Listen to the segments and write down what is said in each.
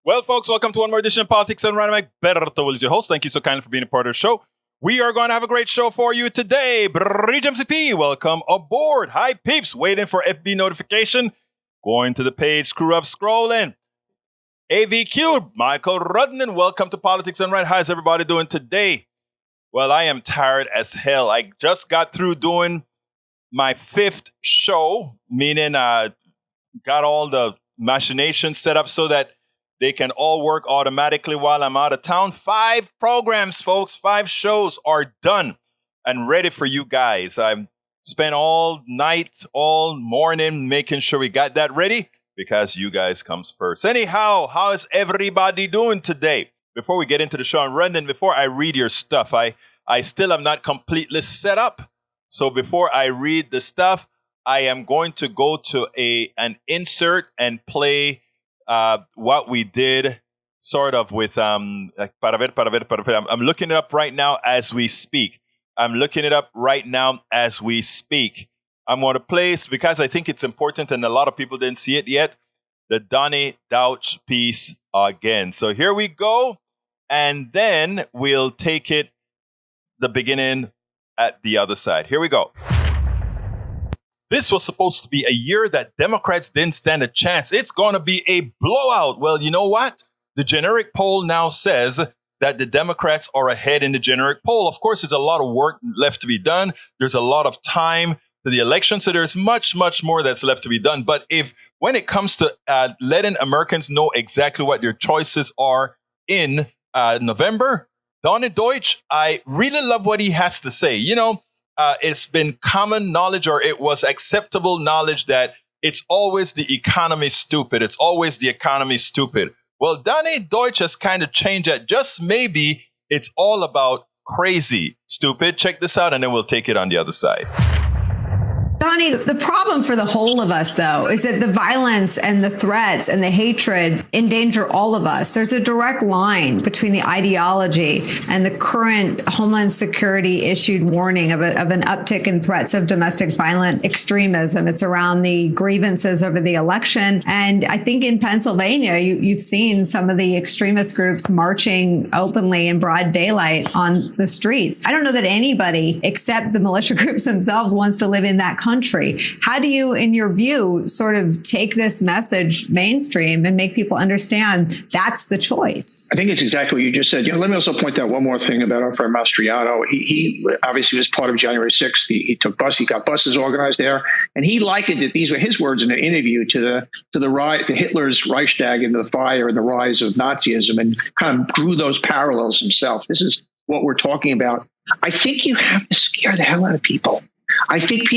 Well, folks, welcome to one more edition of Politics and Random. Berto Will is your host. Thank you so kindly for being a part of the show. We are going to have a great show for you today. Bridge MCP, welcome aboard. Hi, peeps. Waiting for FB notification. Going to the page, screw up scrolling. AVQ, Michael Rudnan, welcome to Politics and Right. How's everybody doing today? Well, I am tired as hell. I just got through doing my 5th show, meaning got all the machinations set up so that they can all work automatically while I'm out of town. 5 programs, folks. 5 shows are done and ready for you guys. I've spent all night, all morning making sure we got that ready because you guys comes first. Anyhow, how is everybody doing today? Before we get into the show, Brendan, before I read your stuff, I still am not completely set up. So before I read the stuff, I am going to go to an insert and play what we did sort of with I'm looking it up right now as we speak. I'm going to play, because I think it's important and a lot of people didn't see it yet, the Donnie Deutsch piece again. So here we go. And then we'll take it the beginning at the other side. Here we go. This was supposed to be a year that Democrats didn't stand a chance. It's going to be a blowout. Well, you know what? The generic poll now says that the Democrats are ahead in the generic poll. Of course, there's a lot of work left to be done. There's a lot of time to the election. So there's much, much more that's left to be done. But when it comes to letting Americans know exactly what their choices are in November, Donnie Deutsch, I really love what he has to say. You know, it's been common knowledge, or it was acceptable knowledge, that it's always the economy stupid. It's always the economy stupid. Well, Donnie Deutsch has kind of changed that. Just maybe it's all about crazy stupid. Check this out, and then we'll take it on the other side. Donnie, the problem for the whole of us, though, is that the violence and the threats and the hatred endanger all of us. There's a direct line between the ideology and the current Homeland Security issued warning of an uptick in threats of domestic violent extremism. It's around the grievances over the election. And I think in Pennsylvania, you've seen some of the extremist groups marching openly in broad daylight on the streets. I don't know that anybody except the militia groups themselves wants to live in that country. How do you, in your view, sort of take this message mainstream and make people understand that's the choice? I think it's exactly what you just said. Let me also point out one more thing about our friend Mastriano. He obviously was part of January 6th. He got buses organized there, and he likened it. These were his words in an interview to Hitler's Reichstag and the fire and the rise of Nazism, and kind of drew those parallels himself. This is what we're talking about. I think you have to scare the hell out of people. I think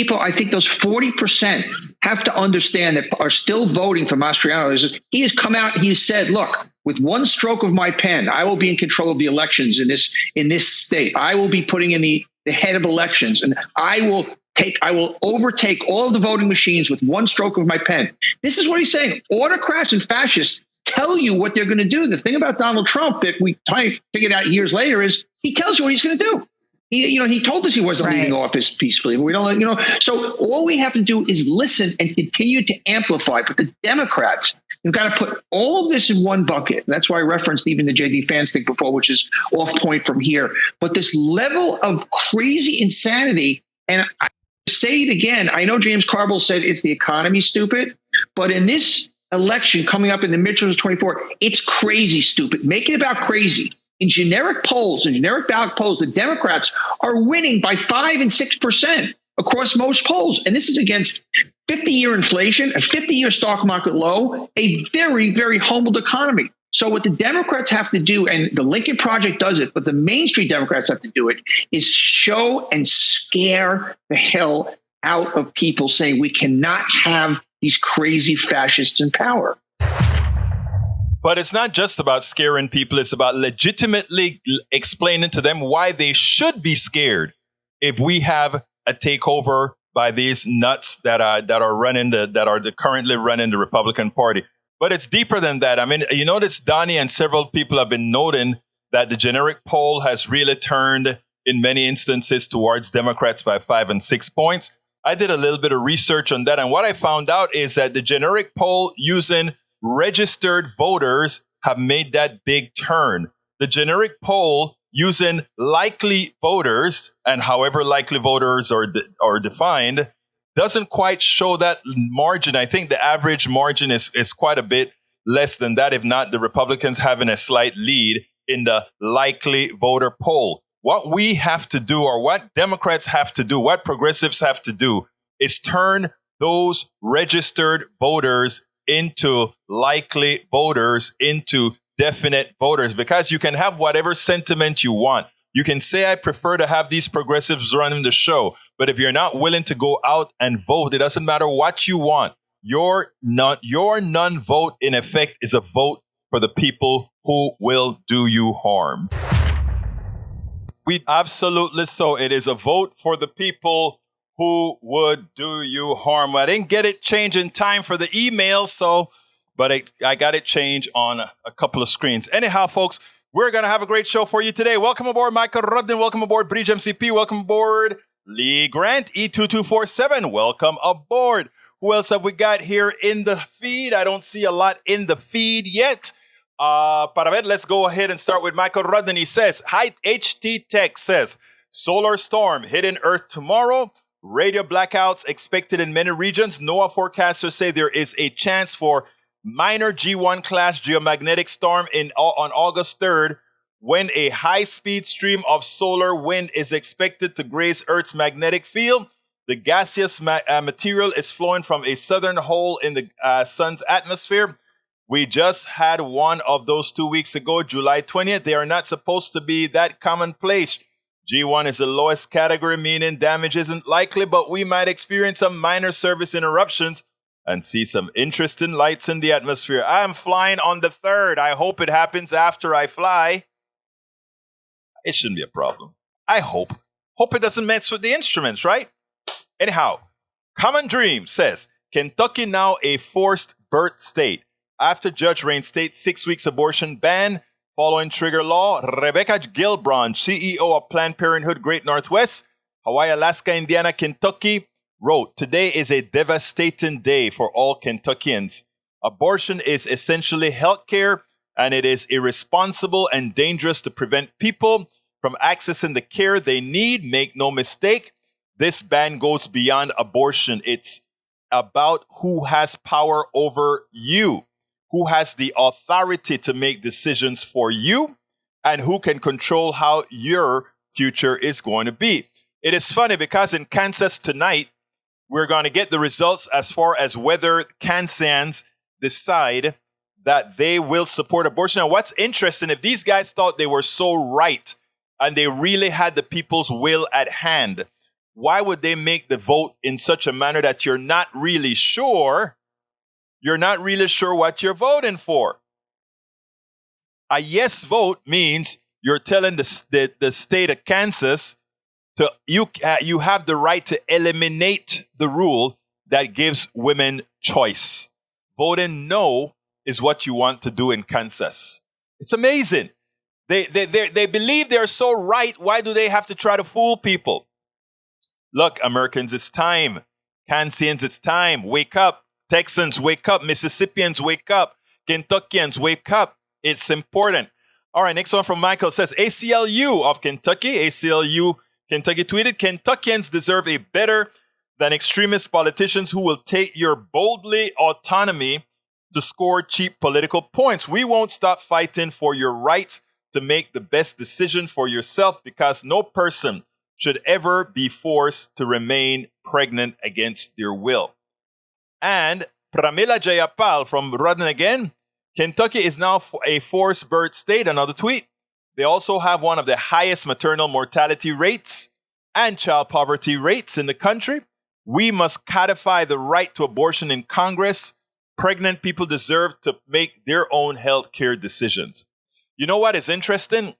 those 40% have to understand that are still voting for Mastriano. He has come out and he has said, look, with one stroke of my pen, I will be in control of the elections in this state. I will be putting in the head of elections, and I will overtake all of the voting machines with one stroke of my pen. This is what he's saying. Autocrats and fascists tell you what they're going to do. The thing about Donald Trump that we figured out years later is he tells you what he's going to do. He told us he wasn't leaving office peacefully, but we don't, so all we have to do is listen and continue to amplify. But the Democrats have got to put all of this in one bucket. And that's why I referenced even the J.D. Vance thing before, which is off point from here. But this level of crazy insanity, and I say it again, I know James Carville said it's the economy stupid, but in this election coming up in the midterms 24, it's crazy stupid. Make it about crazy. In generic polls and generic ballot polls, the Democrats are winning by 5% and 6% across most polls. And this is against 50-year inflation, a 50-year stock market low, a very, very humbled economy. So what the Democrats have to do, and the Lincoln Project does it, but the Main Street Democrats have to do it, is show and scare the hell out of people, saying we cannot have these crazy fascists in power. But it's not just about scaring people. It's about legitimately explaining to them why they should be scared if we have a takeover by these nuts that are currently running the Republican Party. But it's deeper than that. I mean, you notice Donnie and several people have been noting that the generic poll has really turned in many instances towards Democrats by 5 and 6 points. I did a little bit of research on that. And what I found out is that the generic poll using registered voters have made that big turn. The generic poll using likely voters, and however likely voters are defined, doesn't quite show that margin. I think the average margin is quite a bit less than that, if not the Republicans having a slight lead in the likely voter poll. What we have to do, or what Democrats have to do, what progressives have to do, is turn those registered voters into likely voters, into definite voters, because you can have whatever sentiment you want. You can say, I prefer to have these progressives running the show. But if you're not willing to go out and vote, it doesn't matter what you want. Your non-vote, in effect, is a vote for the people who will do you harm. We absolutely so. It is a vote for the people who would do you harm. I didn't get it changed in time for the email, but I got it changed on a couple of screens. Anyhow, folks, we're going to have a great show for you today. Welcome aboard, Michael Rudden. Welcome aboard, Bridge MCP. Welcome aboard, Lee Grant, E2247. Welcome aboard. Who else have we got here in the feed? I don't see a lot in the feed yet. Para ver, let's go ahead and start with Michael Rudden. He says, hi, HT Tech says, solar storm hitting Earth tomorrow. Radio blackouts expected in many regions. NOAA forecasters say there is a chance for minor G1 class geomagnetic storm on August 3rd, when a high-speed stream of solar wind is expected to graze Earth's magnetic field. The gaseous material is flowing from a southern hole in the sun's atmosphere. We just had one of those 2 weeks ago, July 20th. They are not supposed to be that commonplace. G1 is the lowest category, meaning damage isn't likely, but we might experience some minor service interruptions and see some interesting lights in the atmosphere. I'm flying on the 3rd. I hope it happens after I fly. It shouldn't be a problem. I hope. Hope it doesn't mess with the instruments, right? Anyhow, Common Dream says, Kentucky now a forced birth state. After judge reinstates 6 weeks abortion ban following trigger law, Rebecca Gilbron, CEO of Planned Parenthood Great Northwest, Hawaii, Alaska, Indiana, Kentucky, wrote, today is a devastating day for all Kentuckians. Abortion is essentially health care, and it is irresponsible and dangerous to prevent people from accessing the care they need. Make no mistake, this ban goes beyond abortion. It's about who has power over you, who has the authority to make decisions for you, and who can control how your future is going to be. It is funny because in Kansas tonight, we're going to get the results as far as whether Kansans decide that they will support abortion. And what's interesting, if these guys thought they were so right and they really had the people's will at hand, why would they make the vote in such a manner that you're not really sure what you're voting for? A yes vote means you're telling the state of Kansas you have the right to eliminate the rule that gives women choice. Voting no is what you want to do in Kansas. It's amazing. They believe they're so right. Why do they have to try to fool people? Look, Americans, it's time. Kansans, it's time. Wake up. Texans, wake up. Mississippians, wake up. Kentuckians, wake up. It's important. All right, next one from Michael says, ACLU of Kentucky. ACLU Kentucky tweeted, Kentuckians deserve a better than extremist politicians who will take your boldly autonomy to score cheap political points. We won't stop fighting for your right to make the best decision for yourself, because no person should ever be forced to remain pregnant against their will. And Pramila Jayapal from Rudden again, Kentucky is now a forced birth state. Another tweet. They also have one of the highest maternal mortality rates and child poverty rates in the country. We must codify the right to abortion in Congress. Pregnant people deserve to make their own health care decisions. You know what is interesting?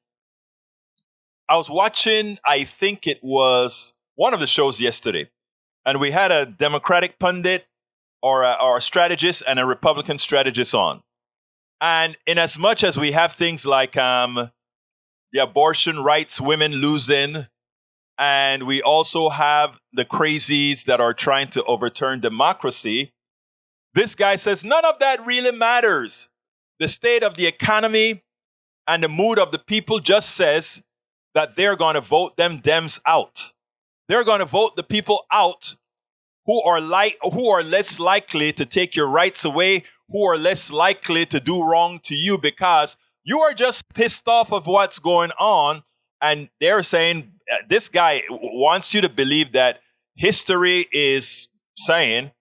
I was watching, I think it was one of the shows yesterday, and we had a Democratic pundit or a strategist and a Republican strategist on. And in as much as we have things like the abortion rights, women losing, and we also have the crazies that are trying to overturn democracy, this guy says none of that really matters. The state of the economy and the mood of the people just says that they're going to vote them Dems out. They're going to vote the people out who are less likely to take your rights away, who are less likely to do wrong to you because you are just pissed off of what's going on. And they're saying this guy wants you to believe that history is saying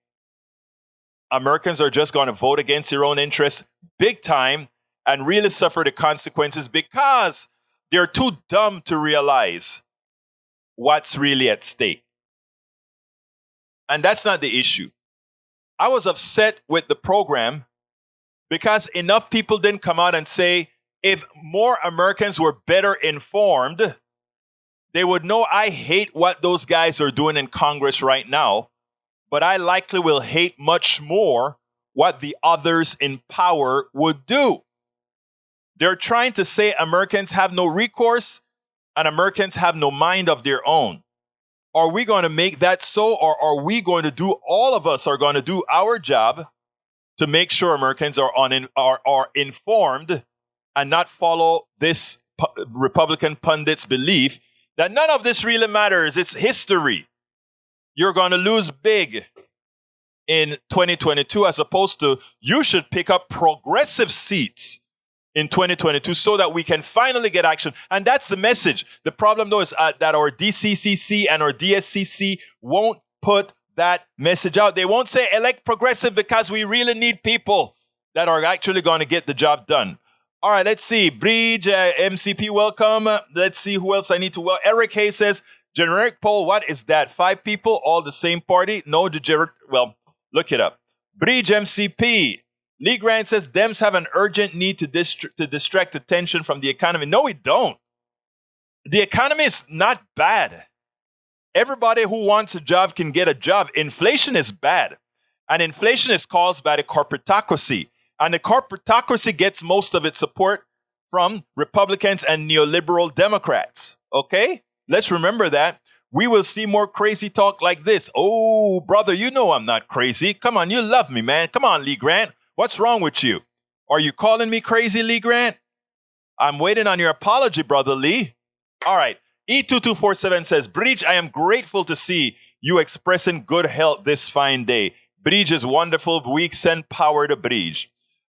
Americans are just going to vote against their own interests big time and really suffer the consequences because they're too dumb to realize what's really at stake. And that's not the issue. I was upset with the program because enough people didn't come out and say, if more Americans were better informed, they would know I hate what those guys are doing in Congress right now, but I likely will hate much more what the others in power would do. They're trying to say Americans have no recourse and Americans have no mind of their own. Are we going to make that so, or are we going to do, all of us are going to do our job to make sure Americans are informed and not follow this Republican pundits' belief that none of this really matters. It's history. You're going to lose big in 2022 as opposed to you should pick up progressive seats in 2022 so that we can finally get action. And that's the message. The problem, though, is that our DCCC and our DSCC won't put that message out. They won't say elect progressive because we really need people that are actually going to get the job done. All right, let's see. Bridge, MCP, welcome. Let's see who else I need to welcome. Eric Hayes says, generic poll, what is that? 5 people, all the same party? No, well, look it up. Bridge, MCP. Lee Grant says, Dems have an urgent need to distract attention from the economy. No, we don't. The economy is not bad. Everybody who wants a job can get a job. Inflation is bad. And inflation is caused by the corporatocracy. And the corporatocracy gets most of its support from Republicans and neoliberal Democrats. Okay? Let's remember that. We will see more crazy talk like this. Oh, brother, you know I'm not crazy. Come on, you love me, man. Come on, Lee Grant. What's wrong with you? Are you calling me crazy, Lee Grant? I'm waiting on your apology, brother Lee. All right. E2247 says, Bridge, I am grateful to see you expressing good health this fine day. Bridge is wonderful. We send power to Bridge.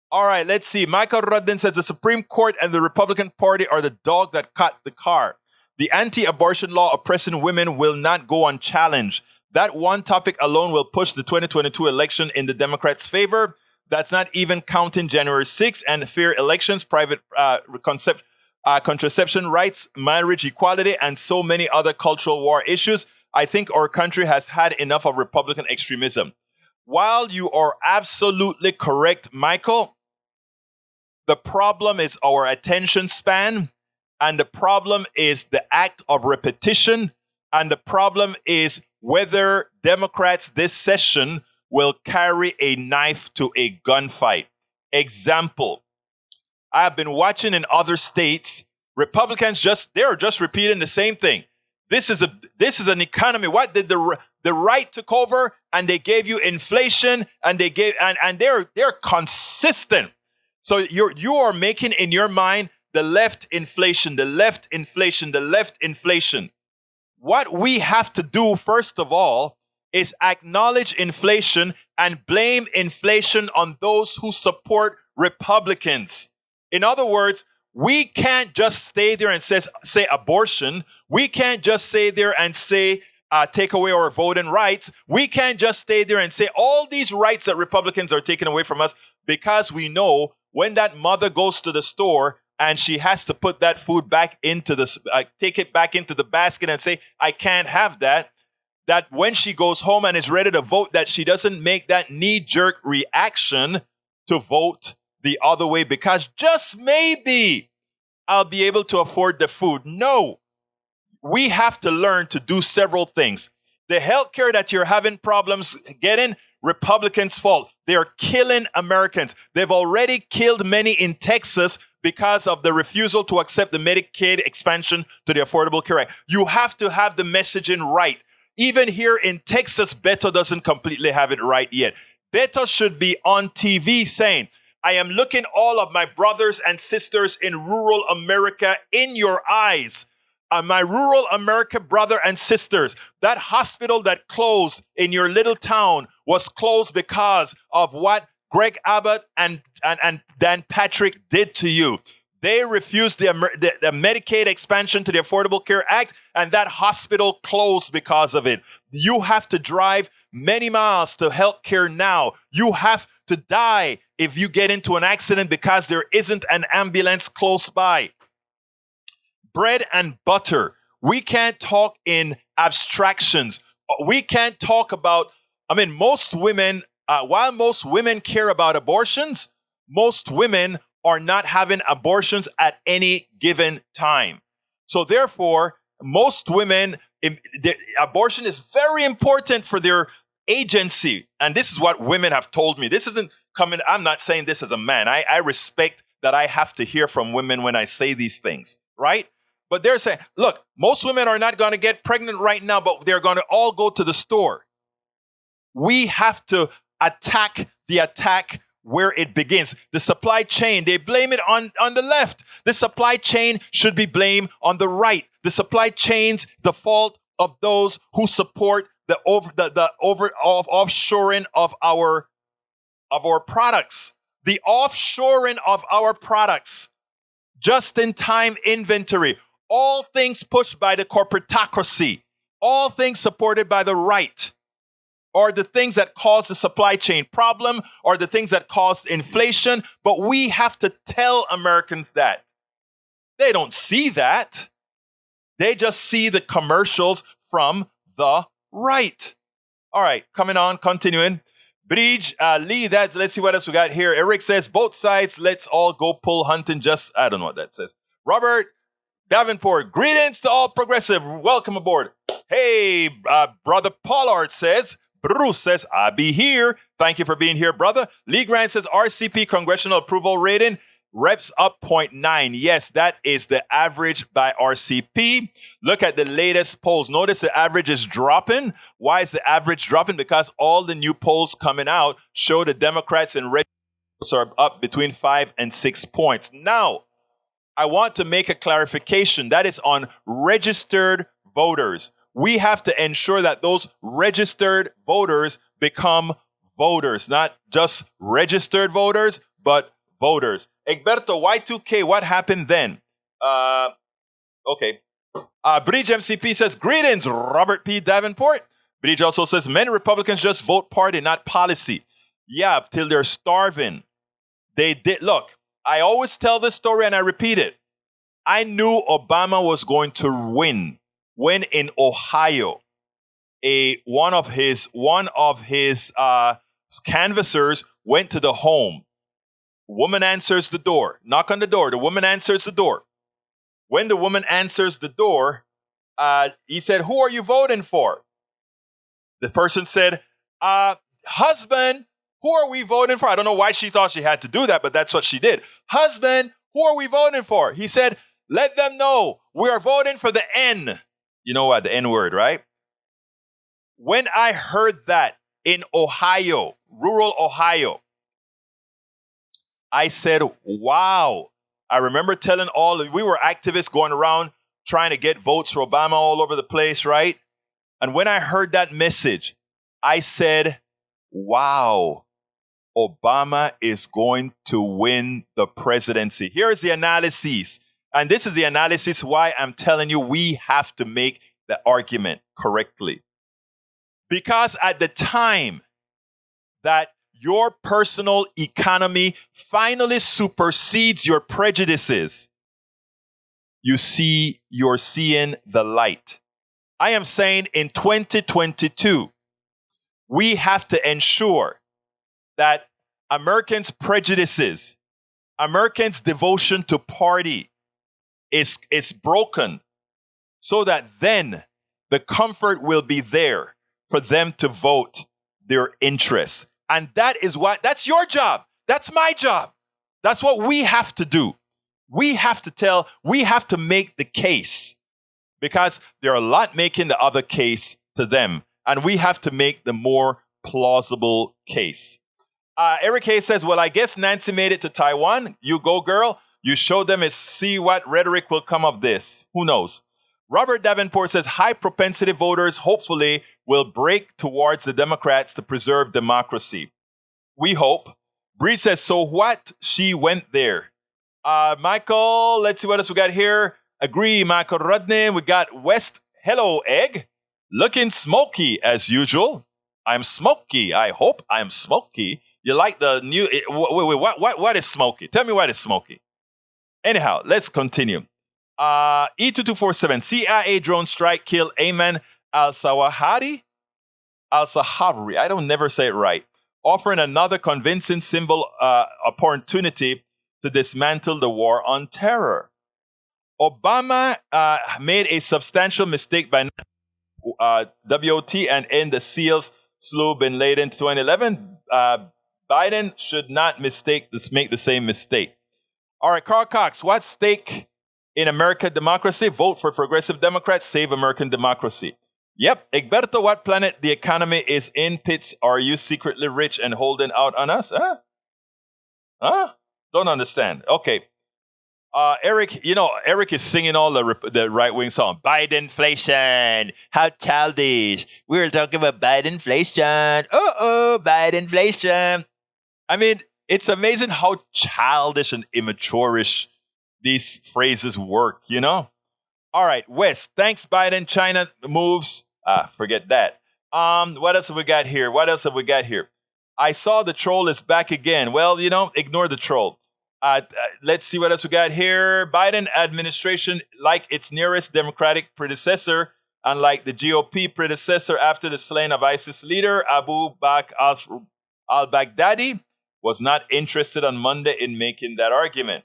All right, let's see. Michael Rudden says the Supreme Court and the Republican Party are the dog that caught the car. The anti-abortion law oppressing women will not go unchallenged. That one topic alone will push the 2022 election in the Democrats' favor. That's not even counting January 6th and fair elections, private contraception rights, marriage equality, and so many other cultural war issues. I think our country has had enough of Republican extremism. While you are absolutely correct, Michael, the problem is our attention span, and the problem is the act of repetition, and the problem is whether Democrats this session will carry a knife to a gunfight. Example, I have been watching in other states, Republicans they're just repeating the same thing. This is an economy. What did the right took over and they gave you inflation and they're consistent. So you are making in your mind the left inflation, the left inflation, the left inflation. What we have to do, first of all, is acknowledge inflation and blame inflation on those who support Republicans. In other words, we can't just stay there and say abortion. We can't just stay there and say take away our voting rights. We can't just stay there and say all these rights that Republicans are taking away from us, because we know when that mother goes to the store and she has to put that food back into take it back into the basket and say, I can't have that. That when she goes home and is ready to vote, that she doesn't make that knee-jerk reaction to vote the other way because just maybe I'll be able to afford the food. No, we have to learn to do several things. The healthcare that you're having problems getting, Republicans' fault. They're killing Americans. They've already killed many in Texas because of the refusal to accept the Medicaid expansion to the Affordable Care Act. You have to have the messaging right. Even here in Texas, Beto doesn't completely have it right yet. Beto should be on TV saying, I am looking all of my brothers and sisters in rural America in your eyes. My rural America brother and sisters, that hospital that closed in your little town was closed because of what Greg Abbott and Dan Patrick did to you. They refused the Medicaid expansion to the Affordable Care Act, and that hospital closed because of it. You have to drive many miles to health care now. You have to die if you get into an accident because there isn't an ambulance close by. Bread and butter. We can't talk in abstractions. We can't talk about, most women, while most women care about abortions, most women are not having abortions at any given time. So therefore, most women, abortion is very important for their agency. And this is what women have told me. This isn't coming, I'm not saying this as a man. I respect that I have to hear from women when I say these things, right? But they're saying, look, most women are not going to get pregnant right now, but they're going to all go to the store. We have to attack the attack where it begins. The supply chain, they blame it on the left. The supply chain should be blamed on the right. The supply chain's the fault of those who support the offshoring of our products. The offshoring of our products. Just-in-time inventory. All things pushed by the corporatocracy. All things supported by the right. Or the things that cause the supply chain problem, or the things that cause inflation. But we have to tell Americans that. They don't see that. They just see the commercials from the right. All right, coming on, continuing. Bridge, Lee, let's see what else we got here. Eric says, both sides, let's all go pull hunting. I don't know what that says. Robert Davenport, greetings to all progressive. Welcome aboard. Hey, brother Pollard says, Bruce says, I'll be here. Thank you for being here, brother. Lee Grant says, RCP congressional approval rating, reps up 0.9. Yes, that is the average by RCP. Look at the latest polls. Notice the average is dropping. Why is the average dropping? Because all the new polls coming out show the Democrats and red are up between 5 and 6 points. Now, I want to make a clarification. That is on registered voters. We have to ensure that those registered voters become voters, not just registered voters, but voters. Egberto, Y2K, what happened then? Okay. Bridge MCP says, greetings, Robert P. Davenport. Bridge also says, many Republicans just vote party, not policy. Yeah, till they're starving. They did. Look, I always tell this story and I repeat it. I knew Obama was going to win when in Ohio, one of his canvassers went to the home. Woman answers the door. Knock on the door. The woman answers the door. When the woman answers the door, he said, who are you voting for? The person said, husband, who are we voting for? I don't know why she thought she had to do that, but that's what she did. Husband, who are we voting for? He said, let them know we are voting for the N. You know what? The N word, right? When I heard that in Ohio, rural Ohio, I said, wow. I remember telling we were activists going around trying to get votes for Obama all over the place, right? And when I heard that message, I said, wow, Obama is going to win the presidency. Here's the analysis. And this is the analysis why I'm telling you we have to make the argument correctly. Because at the time that your personal economy finally supersedes your prejudices, you're seeing the light. I am saying in 2022, we have to ensure that Americans' prejudices, Americans' devotion to party is broken so that then the comfort will be there for them to vote their interests. And that's your job. That's my job. That's what we have to do. We have to make the case because there are a lot making the other case to them. And we have to make the more plausible case. Eric Hayes says, well, I guess Nancy made it to Taiwan. You go, girl. You show them and see what rhetoric will come of this. Who knows? Robert Davenport says, high propensity voters hopefully will break towards the Democrats to preserve democracy. We hope. Bree says, so what? She went there. Michael, let's see what else we got here. Agree, Michael Rudney. We got West. Hello, Egg. Looking smoky as usual. I'm smoky. I hope I'm smoky. You like the new... Wait, what is smoky? Tell me what is smoky. Anyhow, let's continue. E2247, CIA drone strike kill Ayman al-Zawahiri. Al-Zawahiri, I don't never say it right. Offering another convincing symbol opportunity to dismantle the war on terror. Obama made a substantial mistake by WOT and end the SEALs slew Bin Laden in 2011. Biden should not make the same mistake. All right, Carl Cox, what's stake in American democracy? Vote for progressive Democrats, save American democracy. Yep, Egberto, what planet the economy is in pits? Are you secretly rich and holding out on us? Huh? Don't understand. Okay. Eric, Eric is singing all the right-wing song. Bidenflation. How childish. We were talking about Bidenflation. Bidenflation. I mean, it's amazing how childish and immature-ish these phrases work, All right, West. Thanks, Biden. China moves. Forget that. What else have we got here? I saw the troll is back again. Well, ignore the troll. Let's see what else we got here. Biden administration, like its nearest Democratic predecessor, unlike the GOP predecessor after the slaying of ISIS leader Abu Bakr al-Baghdadi, was not interested on Monday in making that argument.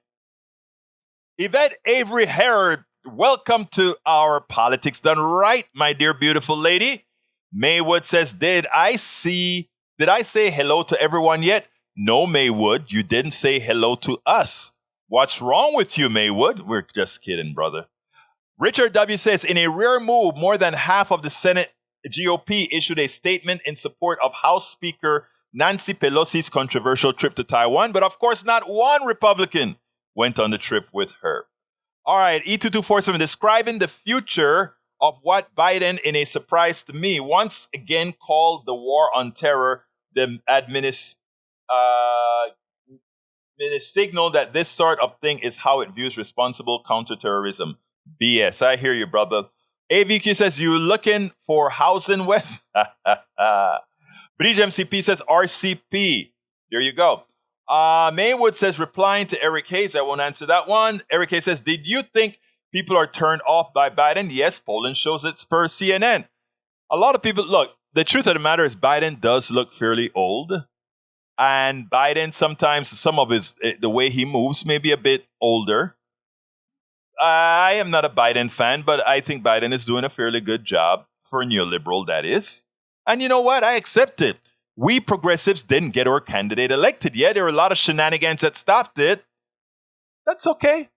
Yvette Avery Herod, welcome to our Politics Done Right, my dear beautiful lady. Maywood says, did I say hello to everyone yet? No, Maywood, you didn't say hello to us. What's wrong with you, Maywood? We're just kidding, brother. Richard W. says, in a rare move, more than half of the Senate GOP issued a statement in support of House Speaker Nancy Pelosi's controversial trip to Taiwan, but of course not one Republican went on the trip with her. All right, E2247, describing the future of what Biden, in a surprise to me, once again called the war on terror, the signal that this sort of thing is how it views responsible counterterrorism. BS. I hear you, brother. AVQ says, you looking for Housing West? Bridge MCP says, RCP. There you go. Maywood says, replying to Eric Hayes, I won't answer that one. Eric Hayes says, did you think people are turned off by Biden? Yes, polling shows it's per CNN. A lot of people, look, the truth of the matter is Biden does look fairly old. And Biden, sometimes some of the way he moves may be a bit older. I am not a Biden fan, but I think Biden is doing a fairly good job for a neoliberal, that is. And you know what? I accept it. We progressives didn't get our candidate elected yet. There are a lot of shenanigans that stopped it. That's okay.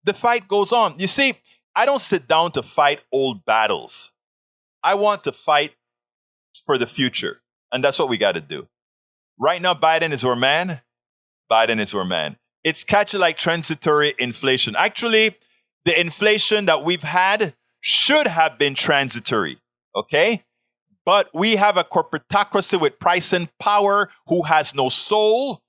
The fight goes on. You see, I don't sit down to fight old battles. I want to fight for the future. And that's what we got to do. Right now, Biden is our man. Biden is our man. It's catching like transitory inflation. Actually, the inflation that we've had should have been transitory. Okay? But we have a corporatocracy with price and power who has no soul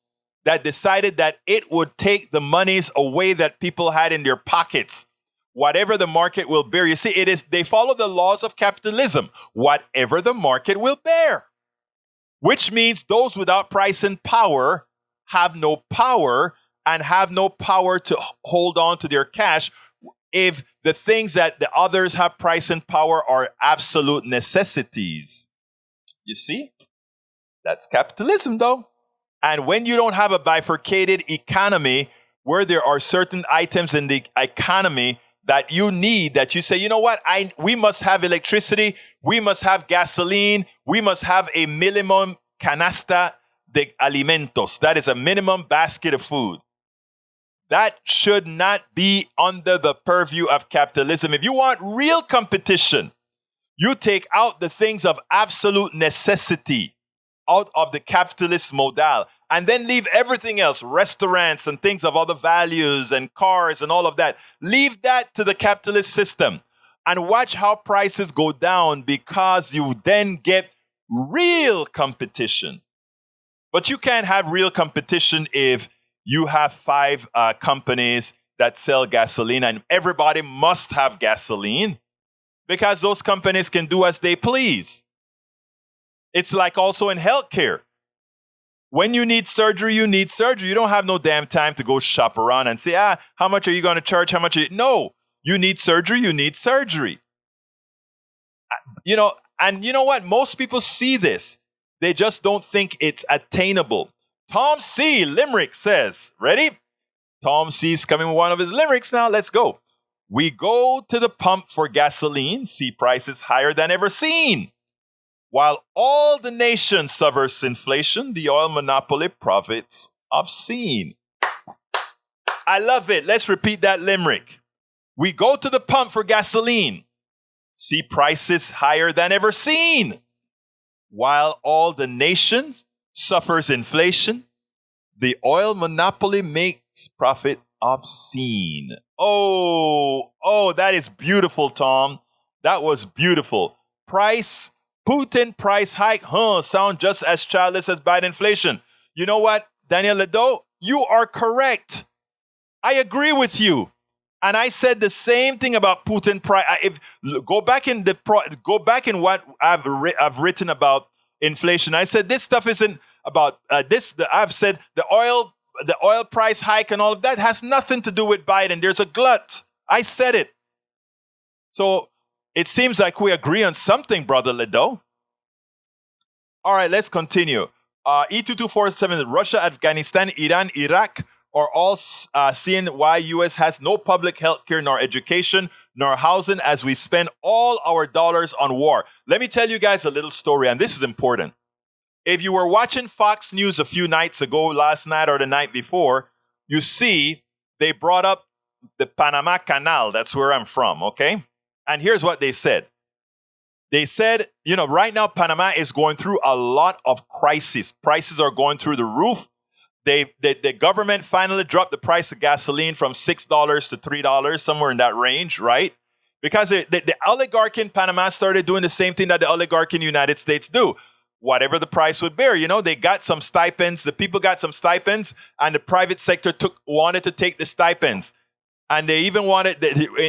that decided that it would take the monies away that people had in their pockets. Whatever the market will bear. You see, they follow the laws of capitalism. Whatever the market will bear. Which means those without price and power have no power and have no power to hold on to their cash if the things that the others have price and power are absolute necessities. You see? That's capitalism, though. And when you don't have a bifurcated economy where there are certain items in the economy that you need, that you say, you know what, we must have electricity, we must have gasoline, we must have a minimum canasta de alimentos. That is a minimum basket of food. That should not be under the purview of capitalism. If you want real competition, you take out the things of absolute necessity out of the capitalist model and then leave everything else, restaurants and things of other values and cars and all of that. Leave that to the capitalist system and watch how prices go down, because you then get real competition. But you can't have real competition if you have 5 companies that sell gasoline and everybody must have gasoline, because those companies can do as they please. It's like also in healthcare. When you need surgery, you need surgery. You don't have no damn time to go shop around and say, how much are you going to charge? How much are you? No, you need surgery, you need surgery. And you know what? Most people see this. They just don't think it's attainable. Tom C. Limerick says, ready? Tom C's coming with one of his limericks now. Let's go. We go to the pump for gasoline, see prices higher than ever seen. While all the nation suffers inflation, the oil monopoly profits obscene. I love it. Let's repeat that limerick. We go to the pump for gasoline, see prices higher than ever seen. While all the nation suffers inflation, the oil monopoly makes profit obscene. Oh, that is beautiful, Tom. That was beautiful. Putin price hike, sound just as childish as bad inflation. You know what, Daniel Ledo? You are correct. I agree with you. And I said the same thing about Putin price. Go back in what I've written about inflation. I said this stuff isn't about this. I've said the oil price hike and all of that has nothing to do with Biden. There's a glut. I said it. So it seems like we agree on something, Brother Ledo. All right, let's continue. E2247, Russia, Afghanistan, Iran, Iraq are all seeing why U.S. has no public health care, nor education, nor housing, as we spend all our dollars on war. Let me tell you guys a little story, and this is important. If you were watching Fox News a few nights ago, last night or the night before, you see they brought up the Panama Canal. That's where I'm from, okay? And here's what they said. They said, right now Panama is going through a lot of crises. Prices are going through the roof. The government finally dropped the price of gasoline from $6 to $3, somewhere in that range, right? Because the oligarch in Panama started doing the same thing that the oligarch in the United States do. Whatever the price would bear, they got some stipends. The people got some stipends, and the private sector wanted to take the stipends. And they even wanted,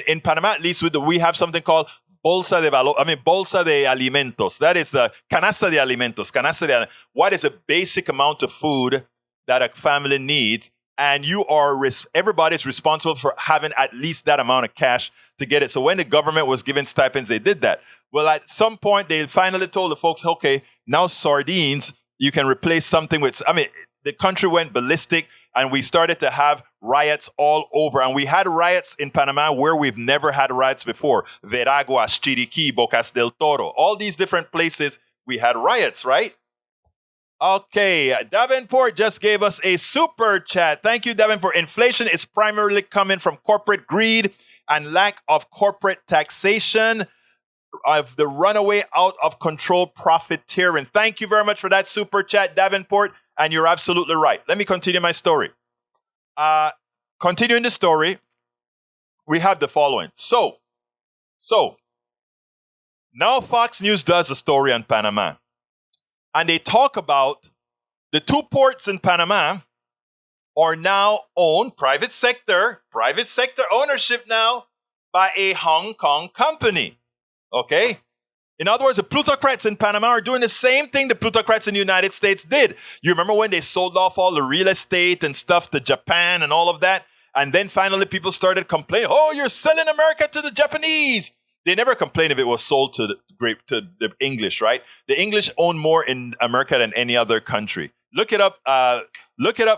in Panama at least, we have something called Bolsa de Alimentos. That is the Canasta de Alimentos. What is a basic amount of food that a family needs? And everybody's responsible for having at least that amount of cash to get it. So when the government was giving stipends, they did that. Well, at some point, they finally told the folks, okay, now sardines, you can replace something with, the country went ballistic, and we started to have riots all over. And we had riots in Panama where we've never had riots before. Veraguas, Chiriquí, Bocas del Toro, all these different places, we had riots, right? Okay, Davenport just gave us a super chat. Thank you, Davenport. Inflation is primarily coming from corporate greed and lack of corporate taxation of the runaway out of control profiteering. Thank you very much for that super chat, Davenport. And you're absolutely right. Let me continue my story. Continuing the story, we have the following. So now Fox News does a story on Panama. And they talk about the 2 ports in Panama are now owned, private sector ownership now, by a Hong Kong company. Okay? In other words, the plutocrats in Panama are doing the same thing the plutocrats in the United States did. You remember when they sold off all the real estate and stuff to Japan and all of that? And then finally people started complaining, you're selling America to the Japanese. They never complained if it was sold to the English, right? The English own more in America than any other country. Look it up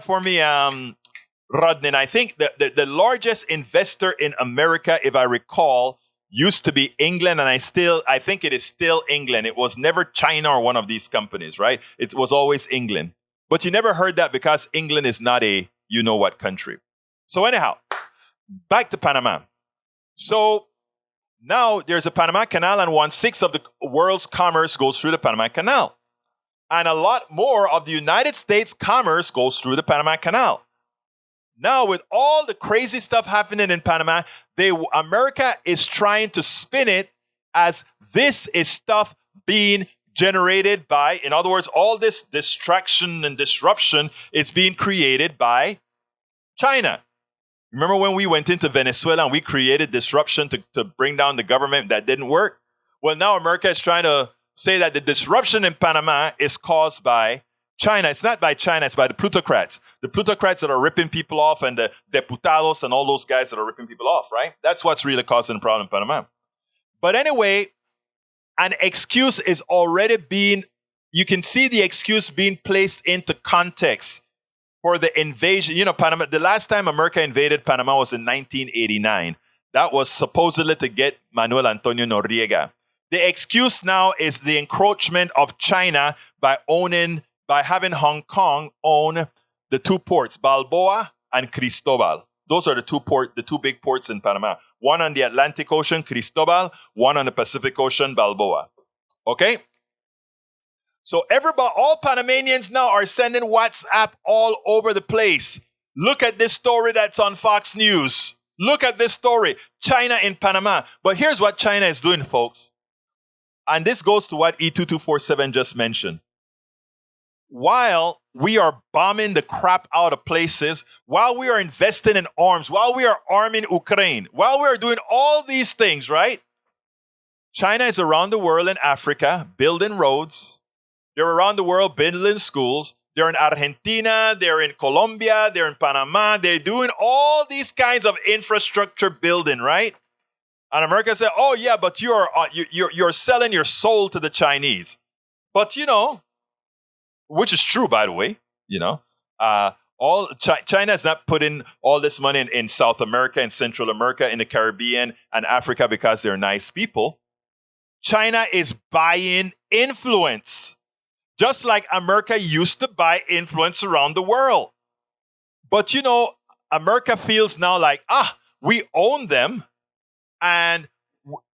for me, Rodney. I think the largest investor in America, if I recall, used to be England, and I think it is still England. It was never China or one of these companies, right? It was always England. But you never heard that because England is not a you-know-what country. So anyhow, back to Panama. So now there's a Panama Canal, and 1/6 of the world's commerce goes through the Panama Canal. And a lot more of the United States commerce goes through the Panama Canal. Now, with all the crazy stuff happening in Panama, America is trying to spin it as this is stuff being generated by, in other words, all this distraction and disruption is being created by China. Remember when we went into Venezuela and we created disruption to bring down the government that didn't work? Well, now America is trying to say that the disruption in Panama is caused by China. It's not by China, it's by the plutocrats. The plutocrats that are ripping people off and the diputados and all those guys that are ripping people off, right? That's what's really causing the problem in Panama. But anyway, an excuse is already being, you can see the excuse being placed into context for the invasion. You know, Panama, the last time America invaded Panama was in 1989. That was supposedly to get Manuel Antonio Noriega. The excuse now is the encroachment of China by having Hong Kong own the two ports, Balboa and Cristobal. Those are the two big ports in Panama. One on the Atlantic Ocean, Cristobal. One on the Pacific Ocean, Balboa. Okay? So all Panamanians now are sending WhatsApp all over the place. Look at this story that's on Fox News. Look at this story. China in Panama. But here's what China is doing, folks. And this goes to what E2247 just mentioned. While we are bombing the crap out of places, while we are investing in arms, while we are arming Ukraine, while we are doing all these things, right? China is around the world in Africa building roads. They're around the world building schools. They're in Argentina. They're in Colombia. They're in Panama. They're doing all these kinds of infrastructure building, right? And America said, "Oh yeah, but you're selling your soul to the Chinese." But you know, which is true, by the way. You know, China is not putting all this money in South America and Central America, in the Caribbean and Africa because they're nice people. China is buying influence, just like America used to buy influence around the world. But you know, America feels now like, we own them. And,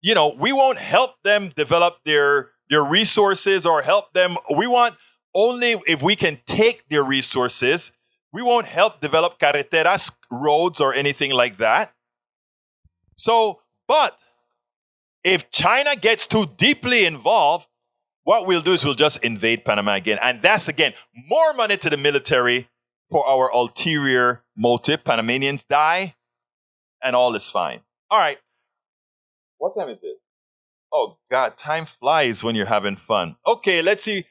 you know, we won't help them develop their resources or help them. We want only if we can take their resources. We won't help develop carreteras, roads, or anything like that. So, but if China gets too deeply involved, what we'll do is we'll just invade Panama again. And that's, again, more money to the military for our ulterior motive. Panamanians die, and all is fine. All right. What time is it? Oh, God, time flies when you're having fun. Okay, let's see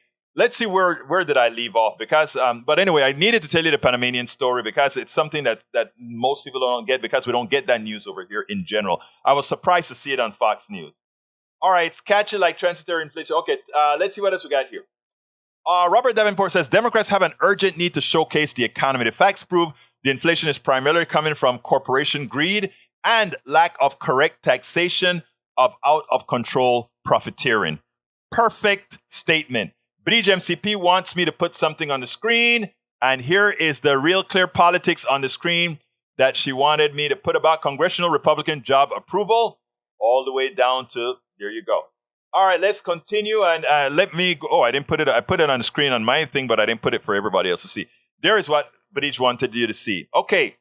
where did I leave off? Because, but anyway, I needed to tell you the Panamanian story because it's something that most people don't get because we don't get that news over here in general. I was surprised to see it on Fox News. All right, it's catchy like transitory inflation. Okay, let's see what else we got here. Robert Davenport says, Democrats have an urgent need to showcase the economy. The facts prove the inflation is primarily coming from corporation greed and lack of correct taxation of out-of-control profiteering. Perfect statement. Bridge MCP wants me to put something on the screen, and here is the Real Clear Politics on the screen that she wanted me to put about congressional Republican job approval, all the way down to, there you go. All right, let's continue, and let me go. Oh, I didn't put it. I put it on the screen on my thing, but I didn't put it for everybody else to see. There is what Bridge wanted you to see. Okay.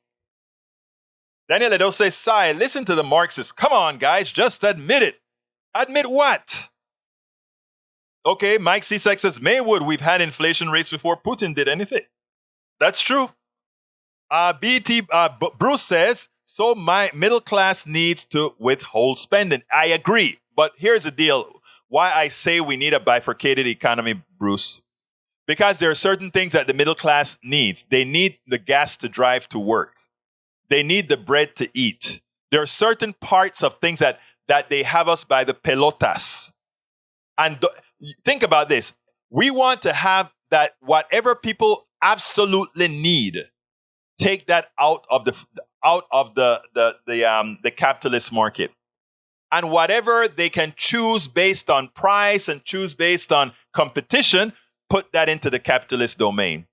Daniel Edo says, Sai, listen to the Marxists. Come on, guys, just admit it. Admit what? Okay, Mike Cisak says, Maywood, we've had inflation rates before Putin did anything. That's true. Bruce says, so my middle class needs to withhold spending. I agree. But here's the deal. Why I say we need a bifurcated economy, Bruce. Because there are certain things that the middle class needs. They need the gas to drive to work. They need the bread to eat. There are certain parts of things that they have us by the pelotas. And think about this. We want to have that whatever people absolutely need, take that out of the capitalist market. And whatever they can choose based on price and choose based on competition, put that into the capitalist domain.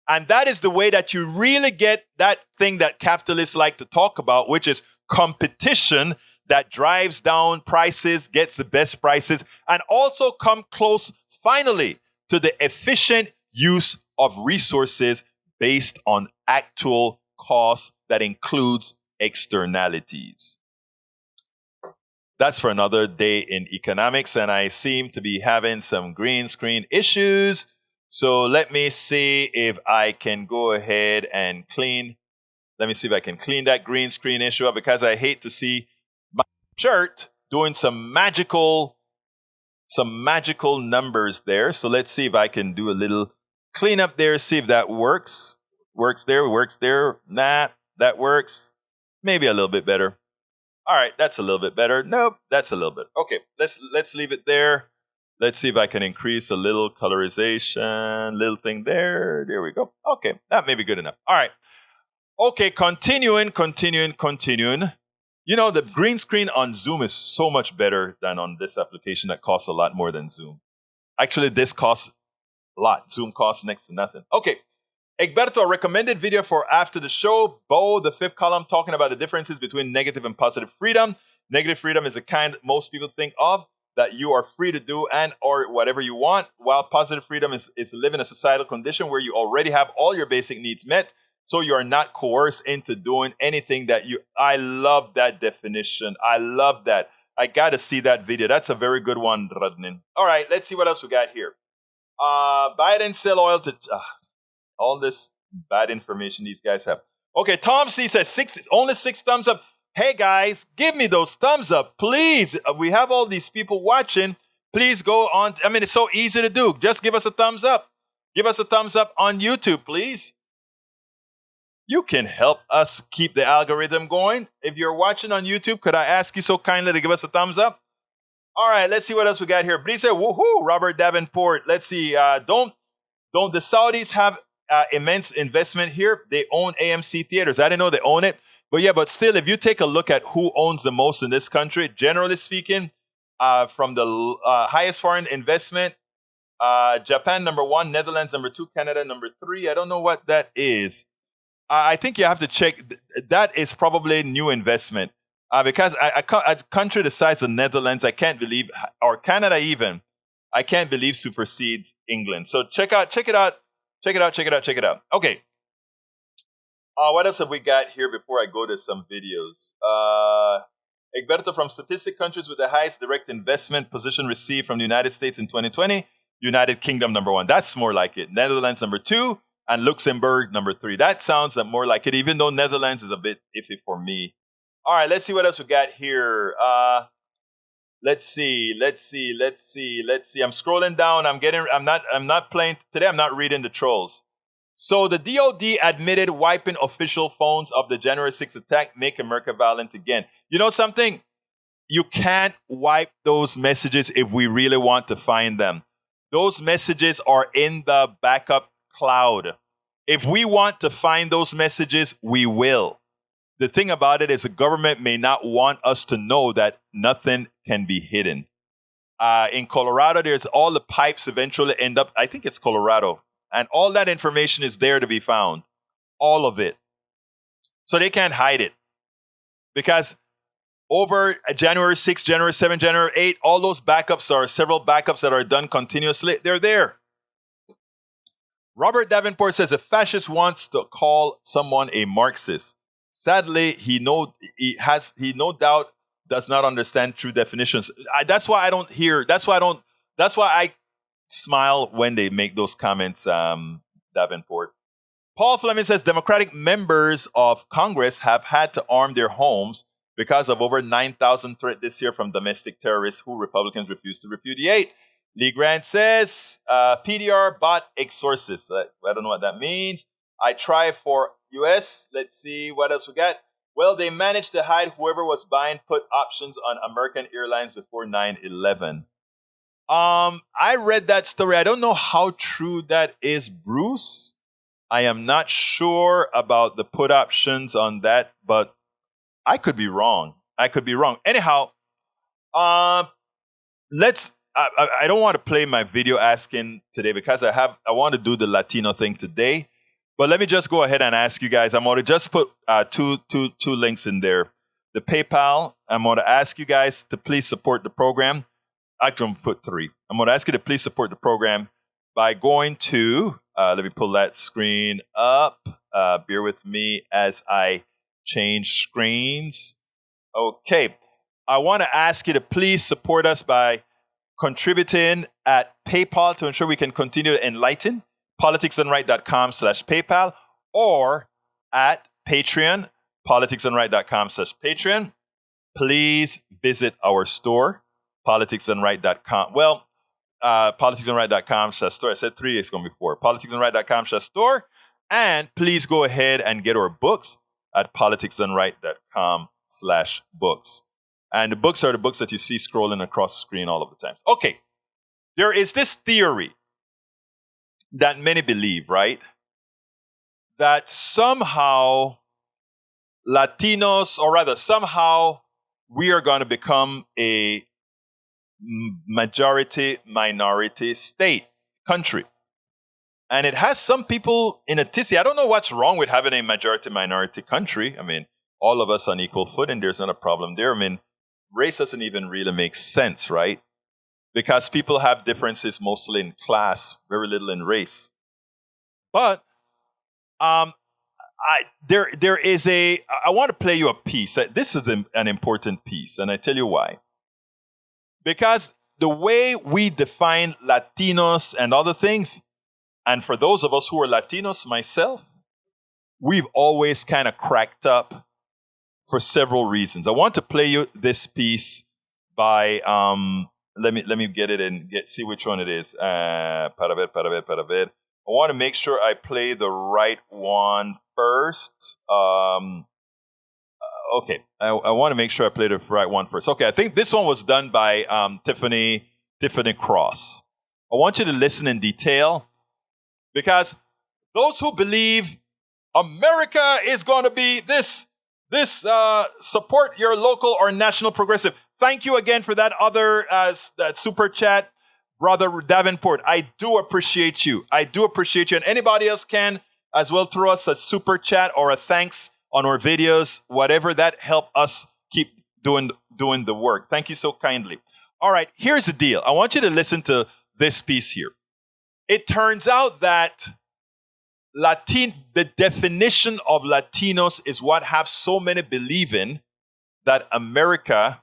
And that is the way that you really get that thing that capitalists like to talk about, which is competition that drives down prices, gets the best prices, and also come close, finally, to the efficient use of resources based on actual costs that includes externalities. That's for another day in economics, and I seem to be having some green screen issues. So let me see if I can go ahead and clean. Let me see if I can clean that green screen issue up, because I hate to see my chart doing some magical numbers there. So let's see if I can do a little cleanup there, see if that works. Works there. Nah, that works. Maybe a little bit better. All right, that's a little bit better. Nope, that's a little bit. Okay, let's leave it there. Let's see if I can increase a little colorization, little thing there. There we go. Okay, that may be good enough. All right. Okay, continuing. You know, the green screen on Zoom is so much better than on this application that costs a lot more than Zoom. Actually, this costs a lot. Zoom costs next to nothing. Okay. Egberto, a recommended video for after the show. Bo, the fifth column, talking about the differences between negative and positive freedom. Negative freedom is the kind that most people think of, that you are free to do and or whatever you want, while positive freedom is to live in a societal condition where you already have all your basic needs met, so you are not coerced into doing anything that you... I love that definition. I love that. I got to see that video. That's a very good one, Radnin. All right, let's see what else we got here. Biden sell oil to... all this bad information these guys have. Okay, Tom C says only 6 thumbs up. Hey guys, give me those thumbs up, please. We have all these people watching. Please go on. I mean, it's so easy to do. Just give us a thumbs up. Give us a thumbs up on YouTube, please. You can help us keep the algorithm going. If you're watching on YouTube, could I ask you so kindly to give us a thumbs up? All right, let's see what else we got here. Brisa, woohoo, Robert Davenport. Let's see. Don't the Saudis have immense investment here? They own AMC Theaters. I didn't know they own it. But still, if you take a look at who owns the most in this country, generally speaking, from the highest foreign investment, Japan number 1, Netherlands number 2, Canada number 3. I don't know what that is. I think you have to check. That is probably new investment. Because a country the size of Netherlands, I can't believe, or Canada even, I can't believe supersedes England. So check it out. Okay. What else have we got here before I go to some videos? Egberto, from statistic countries with the highest direct investment position received from the United States in 2020, United Kingdom number 1. That's more like it. Netherlands number 2, and Luxembourg number 3. That sounds more like it, even though Netherlands is a bit iffy for me. All right, let's see what else we got here. Let's see. I'm scrolling down. I'm not playing today. I'm not reading the trolls. So the DOD admitted wiping official phones of the January 6th attack, Make America Violent Again. You know something? You can't wipe those messages if we really want to find them. Those messages are in the backup cloud. If we want to find those messages, we will. The thing about it is the government may not want us to know that nothing can be hidden. In Colorado, there's all the pipes eventually end up, I think it's Colorado, and all that information is there to be found. All of it. So they can't hide it. Because over January 6th, January 7th, January 8th, all those backups are several backups that are done continuously. They're there. Robert Davenport says a fascist wants to call someone a Marxist. Sadly, he no doubt does not understand true definitions. That's why I smile when they make those comments, Davenport. Paul Fleming says Democratic members of Congress have had to arm their homes because of over 9,000 threat this year from domestic terrorists who Republicans refuse to repudiate. Lee Grant says PDR bot exorcist. I don't know what that means. I try for US. Let's see what else we got. Well, they managed to hide whoever was buying put options on American Airlines before 9/11. I read that story. I don't know how true that is, Bruce. I am not sure about the put options on that, but I could be wrong. Anyhow, I don't want to play my video asking today because I want to do the Latino thing today. But let me just go ahead and ask you guys. I'm going to just put two links in there. The PayPal, I'm going to ask you guys to please support the program. Actually, I'm going to put 3. I'm going to ask you to please support the program by going to, let me pull that screen up. Bear with me as I change screens. Okay. I want to ask you to please support us by contributing at PayPal to ensure we can continue to enlighten. politicsdoneright.com/PayPal or at Patreon, politicsdoneright.com/Patreon. Please visit our store, politicsdoneright.com. Well, politicsdoneright.com/store. I said 3, it's going to be 4. politicsdoneright.com/store. And please go ahead and get our books at politicsdoneright.com/books. And the books are the books that you see scrolling across the screen all of the time. Okay. There is this theory that many believe, right? That somehow Latinos, or rather somehow we are going to become a majority-minority state, country. And it has some people in a tizzy. I don't know what's wrong with having a majority-minority country. I mean, all of us on equal footing, there's not a problem there. I mean, race doesn't even really make sense, right? Because people have differences mostly in class, very little in race. But I want to play you a piece. This is an important piece, and I tell you why. Because the way we define Latinos and other things, and for those of us who are Latinos, myself, we've always kind of cracked up for several reasons. I want to play you this piece by let me get it and see which one it is. Para ver. I want to make sure I play the right one first. Okay, I want to make sure I play the right one first. Okay, I think this one was done by Tiffany Cross. I want you to listen in detail because those who believe America is going to be this support your local or national progressive. Thank you again for that other that super chat, Brother Davenport. I do appreciate you. And anybody else can as well throw us a super chat or a thanks on our videos, whatever that help us keep doing the work. Thank you so kindly. All right, here's the deal. I want you to listen to this piece here. It turns out that the definition of Latinos is what have so many believing that America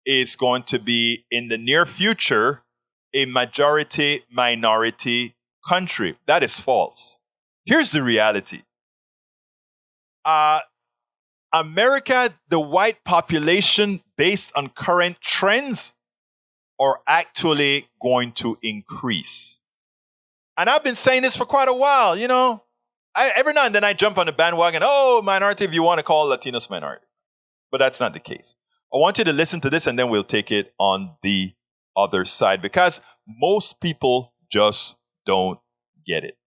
is going to be in the near future a majority-minority country. That is false. Here's the reality. America, the white population, based on current trends, are actually going to increase. And I've been saying this for quite a while, you know. Every now and then I jump on the bandwagon, minority, if you want to call Latinos minority. But that's not the case. I want you to listen to this and then we'll take it on the other side because most people just don't get it.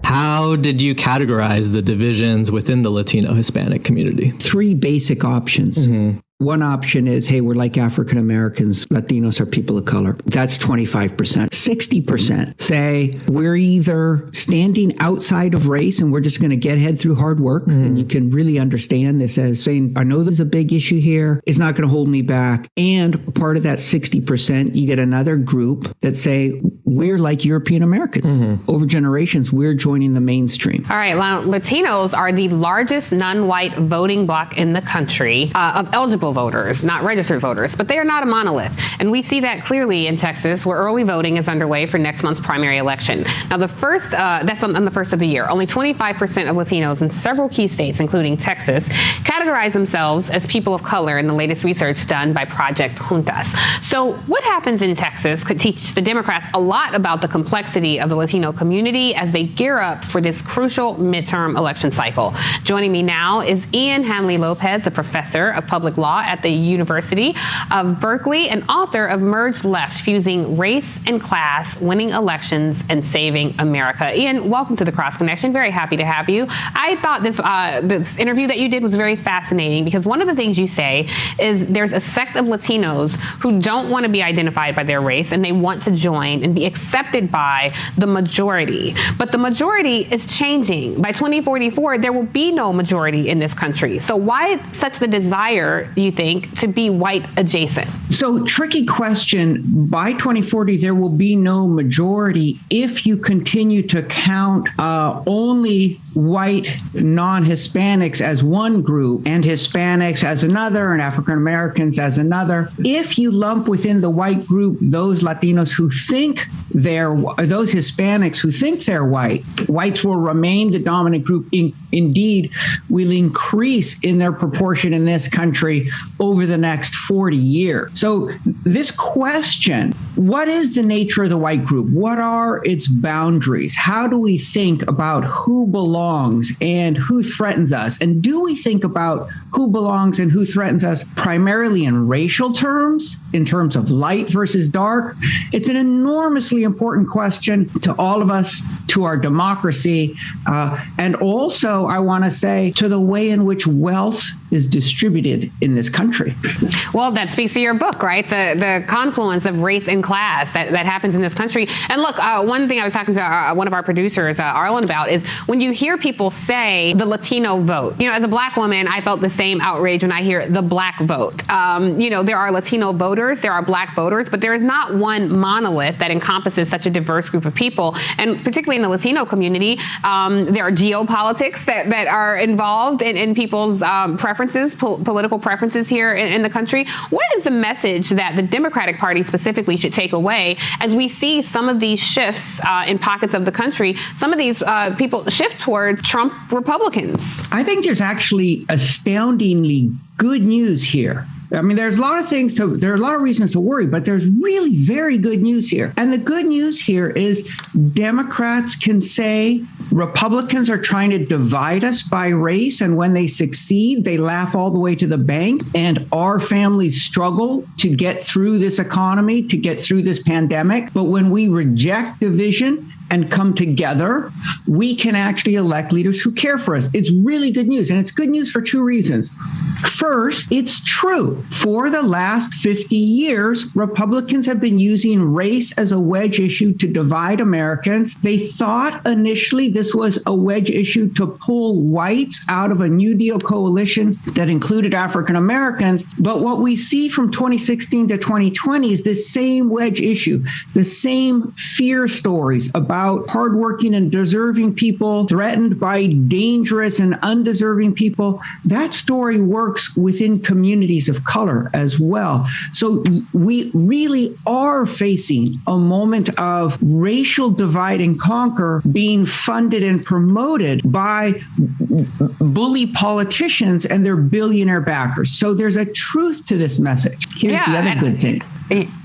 How did you categorize the divisions within the Latino Hispanic community? 3 basic options. Mm-hmm. One option is, hey, we're like African Americans. Latinos are people of color. That's 25%. 60% say we're either standing outside of race and we're just going to get ahead through hard work. Mm-hmm. And you can really understand this as saying, I know there's a big issue here. It's not going to hold me back. And part of that 60%, you get another group that say, we're like European Americans. Mm-hmm. Over generations, we're joining the mainstream. All right. Well, Latinos are the largest non-white voting bloc in the country of eligible voters, not registered voters, but they are not a monolith. And we see that clearly in Texas, where early voting is underway for next month's primary election. Now, the first, that's on the first of the year. Only 25% of Latinos in several key states, including Texas, categorize themselves as people of color in the latest research done by Project Juntas. So what happens in Texas could teach the Democrats a lot about the complexity of the Latino community as they gear up for this crucial midterm election cycle. Joining me now is Ian Hanley-Lopez, a professor of public law at the University of Berkeley and author of Merge Left, Fusing Race and Class, Winning Elections and Saving America. Ian, welcome to The Cross Connection. Very happy to have you. I thought this interview that you did was very fascinating because one of the things you say is there's a sect of Latinos who don't want to be identified by their race and they want to join and be accepted by the majority. But the majority is changing. By 2044, there will be no majority in this country. So why such the desire, you think, to be white adjacent? So, tricky question. By 2040, there will be no majority if you continue to count only white non-Hispanics as one group and Hispanics as another and African Americans as another. If you lump within the white group those Latinos who think those Hispanics who think they're white, whites will remain the dominant group. Indeed, will increase in their proportion in this country over the next 40 years. So this question, what is the nature of the white group? What are its boundaries? How do we think about who belongs and who threatens us? And do we think about who belongs and who threatens us primarily in racial terms, in terms of light versus dark? It's an enormously important question to all of us, to our democracy, and also, I want to say, to the way in which wealth is distributed in this country. Well, that speaks to your book, right? The confluence of race and class that happens in this country. And look, one thing I was talking to one of our producers, Arlen, about is when you hear people say the Latino vote. As a black woman, I felt the same outrage when I hear the black vote. There are Latino voters, there are black voters, but there is not one monolith that encompasses such a diverse group of people. And particularly in the Latino community, there are geopolitics that are involved in people's preferences, political preferences here in the country. What is the message that the Democratic Party specifically should take away as we see some of these shifts in pockets of the country, some of these people shift towards Trump Republicans? I think there's actually astoundingly good news here. I mean, there are a lot of reasons to worry, but there's really very good news here. And the good news here is Democrats can say Republicans are trying to divide us by race. And when they succeed, they laugh all the way to the bank. And our families struggle to get through this economy, to get through this pandemic. But when we reject division and come together, we can actually elect leaders who care for us. It's really good news. And it's good news for two reasons. First, it's true. For the last 50 years, Republicans have been using race as a wedge issue to divide Americans. They thought initially this was a wedge issue to pull whites out of a New Deal coalition that included African Americans. But what we see from 2016 to 2020 is this same wedge issue, the same fear stories about hardworking and deserving people threatened by dangerous and undeserving people. That story works within communities of color as well. So we really are facing a moment of racial divide and conquer being funded and promoted by bully politicians and their billionaire backers. So there's a truth to this message. Here's the other good thing.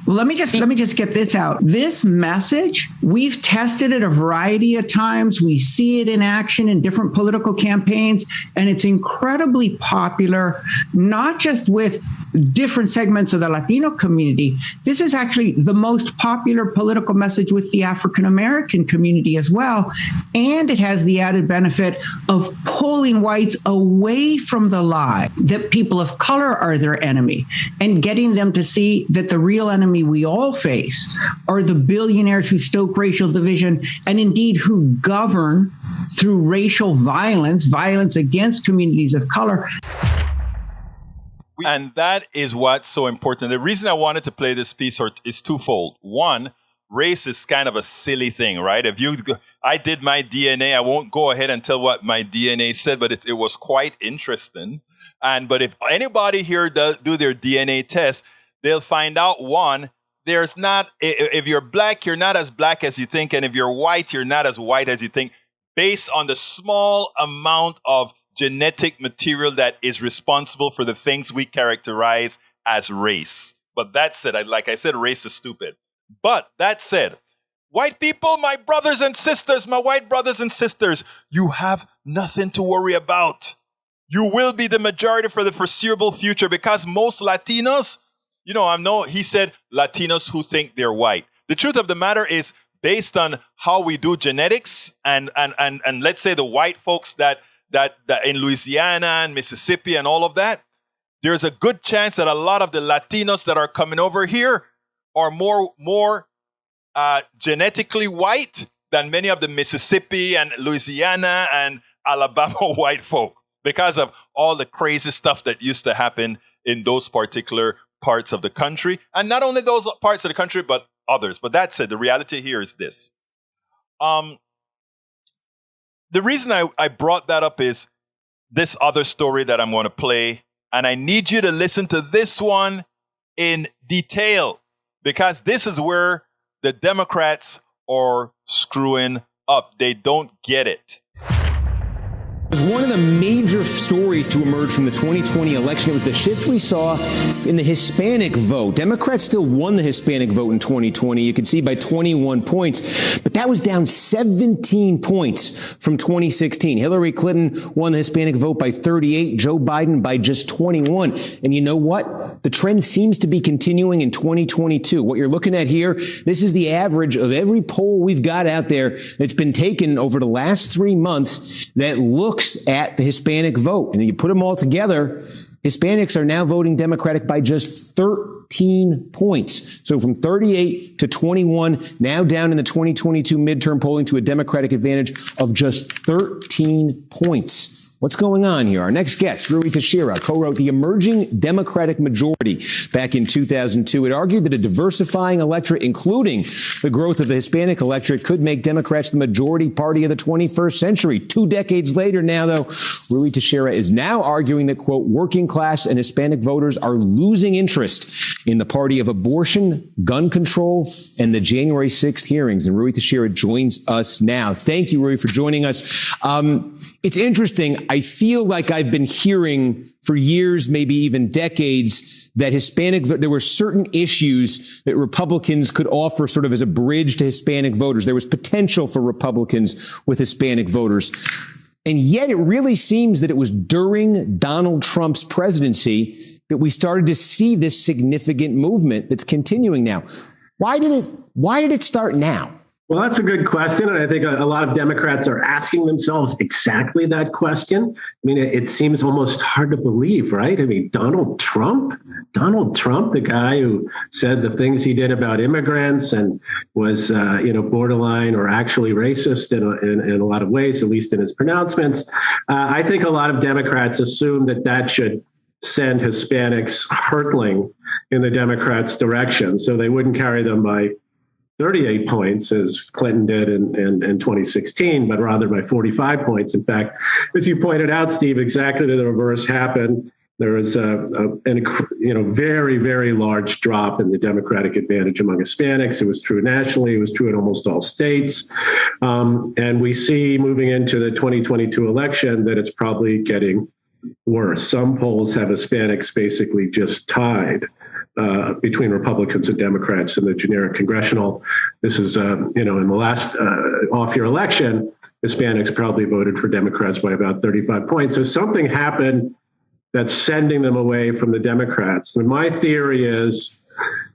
Well, let me just get this out. This message, we've tested it a variety of times. We see it in action in different political campaigns, and it's incredibly popular, not just with different segments of the Latino community. This is actually the most popular political message with the African American community as well. And it has the added benefit of pulling whites away from the lie that people of color are their enemy and getting them to see that the real enemy we all face are the billionaires who stoke racial division and indeed who govern through racial violence against communities of color. And that is what's so important. The reason I wanted to play this piece is twofold. One, race is kind of a silly thing, right? I did my DNA. I won't go ahead and tell what my DNA said, but it was quite interesting. But if anybody here do their DNA test, they'll find out, one, there's not, if you're black, you're not as black as you think. And if you're white, you're not as white as you think, based on the small amount of genetic material that is responsible for the things we characterize as race. But that said, like I said, race is stupid. But that said, white people, my brothers and sisters, my white brothers and sisters, you have nothing to worry about. You will be the majority for the foreseeable future because most Latinos, he said Latinos who think they're white. The truth of the matter is, based on how we do genetics and let's say the white folks that in Louisiana and Mississippi and all of that, there's a good chance that a lot of the Latinos that are coming over here are more genetically white than many of the Mississippi and Louisiana and Alabama white folk because of all the crazy stuff that used to happen in those particular parts of the country. And not only those parts of the country, but others. But that said, the reality here is this. The reason I brought that up is this other story that I'm going to play. And I need you to listen to this one in detail, because this is where the Democrats are screwing up. They don't get it. It was one of the major stories to emerge from the 2020 election. It was the shift we saw in the Hispanic vote. Democrats still won the Hispanic vote in 2020. You could see by 21 points, but that was down 17 points from 2016. Hillary Clinton won the Hispanic vote by 38, Joe Biden by just 21. And you know what? The trend seems to be continuing in 2022. What you're looking at here, this is the average of every poll we've got out there that's been taken over the last 3 months that looks at the Hispanic vote. And you put them all together, Hispanics are now voting Democratic by just 13 points. So from 38 to 21, now down in the 2022 midterm polling to a Democratic advantage of just 13 points. What's going on here? Our next guest, Ruy Teixeira, co-wrote The Emerging Democratic Majority back in 2002. It argued that a diversifying electorate, including the growth of the Hispanic electorate, could make Democrats the majority party of the 21st century. 2 decades later now, though, Ruy Teixeira is now arguing that, quote, working class and Hispanic voters are losing interest in the party of abortion, gun control, and the January 6th hearings. And Ruy Teixeira joins us now. Thank you, Ruy, for joining us. It's interesting. I feel like I've been hearing for years, maybe even decades, that there were certain issues that Republicans could offer sort of as a bridge to Hispanic voters. There was potential for Republicans with Hispanic voters. And yet it really seems that it was during Donald Trump's presidency that we started to see this significant movement that's continuing now. Why did it start now? Well, that's a good question. And I think a lot of Democrats are asking themselves exactly that question. I mean, it seems almost hard to believe, right? I mean, Donald Trump, the guy who said the things he did about immigrants and was, borderline or actually racist in a lot of ways, at least in his pronouncements. I think a lot of Democrats assume that should send Hispanics hurtling in the Democrats' direction. So they wouldn't carry them by 38 points as Clinton did in 2016, but rather by 45 points. In fact, as you pointed out, Steve, exactly the reverse happened. There was a very, very large drop in the Democratic advantage among Hispanics. It was true nationally. It was true in almost all states. And we see moving into the 2022 election that it's probably getting worse. Some polls have Hispanics basically just tied between Republicans and Democrats in the generic congressional. This is, in the last off-year election, Hispanics probably voted for Democrats by about 35 points. So something happened that's sending them away from the Democrats. And my theory is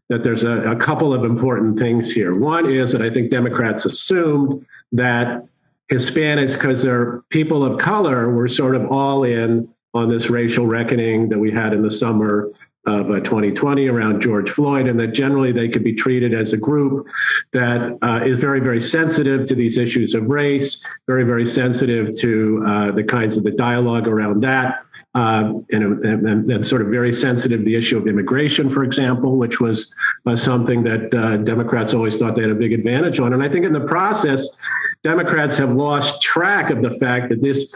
that there's a couple of important things here. One is that I think Democrats assumed that Hispanics, because they're people of color, were sort of all in on this racial reckoning that we had in the summer of 2020 around George Floyd, and that generally they could be treated as a group that is very, very sensitive to these issues of race, very, very sensitive to the kinds of the dialogue around that. And sort of very sensitive to the issue of immigration, for example, which was something that Democrats always thought they had a big advantage on. And I think in the process, Democrats have lost track of the fact that this,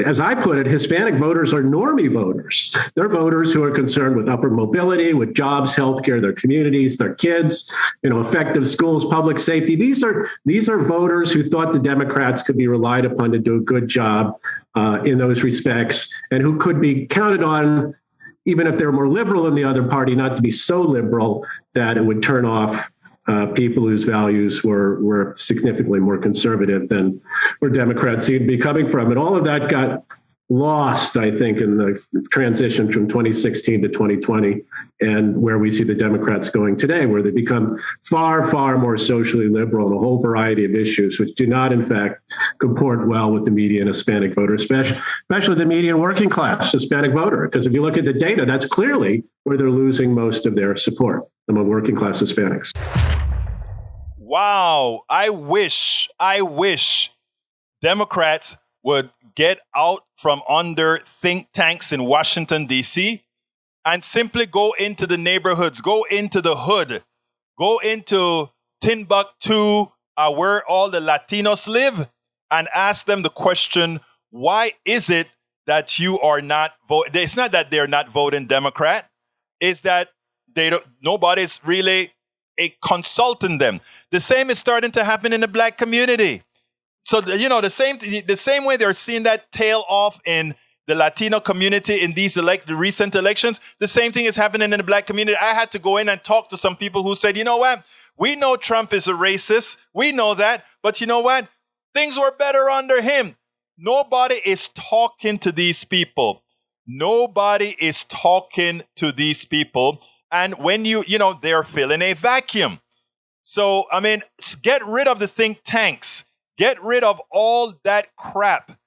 as I put it, Hispanic voters are normie voters. They're voters who are concerned with upward mobility, with jobs, healthcare, their communities, their kids, effective schools, public safety. These are voters who thought the Democrats could be relied upon to do a good job in those respects, and who could be counted on, even if they're more liberal in the other party, not to be so liberal that it would turn off people whose values were significantly more conservative than where Democrats seem to be coming from. And all of that got lost, I think, in the transition from 2016 to 2020, and where we see the Democrats going today, where they become far, far more socially liberal on a whole variety of issues, which do not, in fact, comport well with the median Hispanic voter, especially the median working class Hispanic voter. Because if you look at the data, that's clearly where they're losing most of their support among working class Hispanics. Wow. I wish Democrats would get out from under think tanks in Washington, D.C., and simply go into the neighborhoods, go into the hood, go into Timbuktu, where all the Latinos live, and ask them the question, why is it that you are not voting? It's not that they're not voting Democrat. It's that nobody's really consulting them. The same is starting to happen in the black community. So, the same way they're seeing that tail off in the Latino community in these the recent elections, the same thing is happening in the black community. I had to go in and talk to some people who said, you know what? We know Trump is a racist. We know that. But you know what? Things were better under him. Nobody is talking to these people. Nobody is talking to these people. And when they're filling a vacuum. So, get rid of the think tanks. Get rid of all that crap.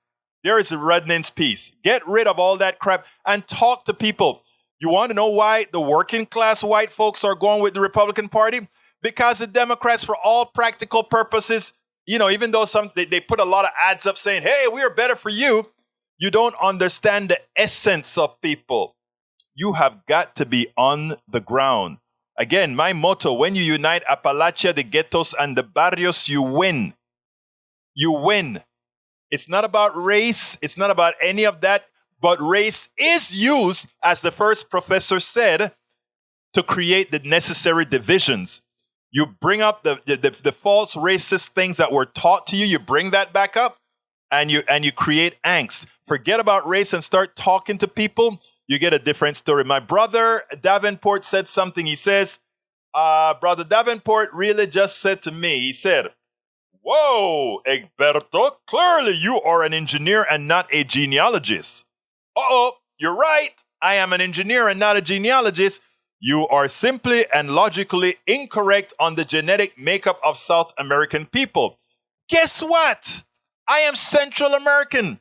There is a Rudnin's piece. Get rid of all that crap and talk to people. You want to know why the working class white folks are going with the Republican Party? Because the Democrats, for all practical purposes, even though they put a lot of ads up saying, hey, we are better for you, you don't understand the essence of people. You have got to be on the ground. Again, my motto, when you unite Appalachia, the ghettos, and the barrios, you win. You win. It's not about race. It's not about any of that. But race is used, as the first professor said, to create the necessary divisions. You bring up the false racist things that were taught to you. You bring that back up, and you create angst. Forget about race and start talking to people. You get a different story. My brother Davenport said something. He says, Brother Davenport really just said to me, he said, whoa, Egberto, clearly you are an engineer and not a genealogist. You're right. I am an engineer and not a genealogist. You are simply and logically incorrect on the genetic makeup of South American people. Guess what? I am Central American.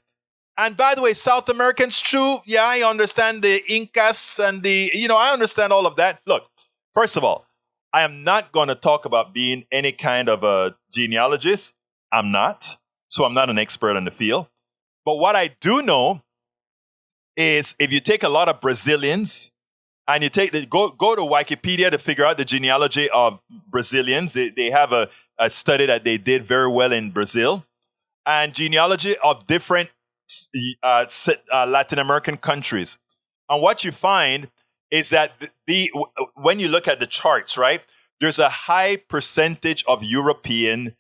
And by the way, South Americans, true. Yeah, I understand the Incas and I understand all of that. Look, first of all, I am not going to talk about being any kind of a genealogist. I'm not. So I'm not an expert in the field. But what I do know is if you take a lot of Brazilians and you go to Wikipedia to figure out the genealogy of Brazilians, they have a study that they did very well in Brazil, and genealogy of different Latin American countries. And what you find is that when you look at the charts, right, there's a high percentage of European,